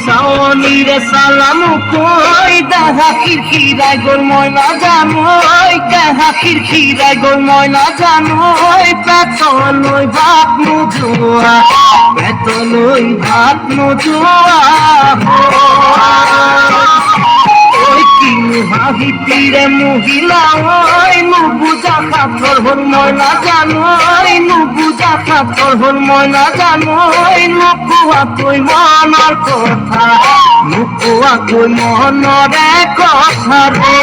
সাওনিরে সালাম কই দেখা খিরখিরাই গোল ময়না জানোই দেখা খিরখিরাই গোল ময়না জানোই পেতলই ভাত মুজুয়া পেতলই ভাত মুজুয়া ওই কি মুহাহি তীরে মহিলা ওই নুবুজা পাথর হল ময়না জানোই নুবুজা পাথর হল ময়না জানোই নুকুয়া কই মনার কথা নুকুয়া কই মনরে কথা রে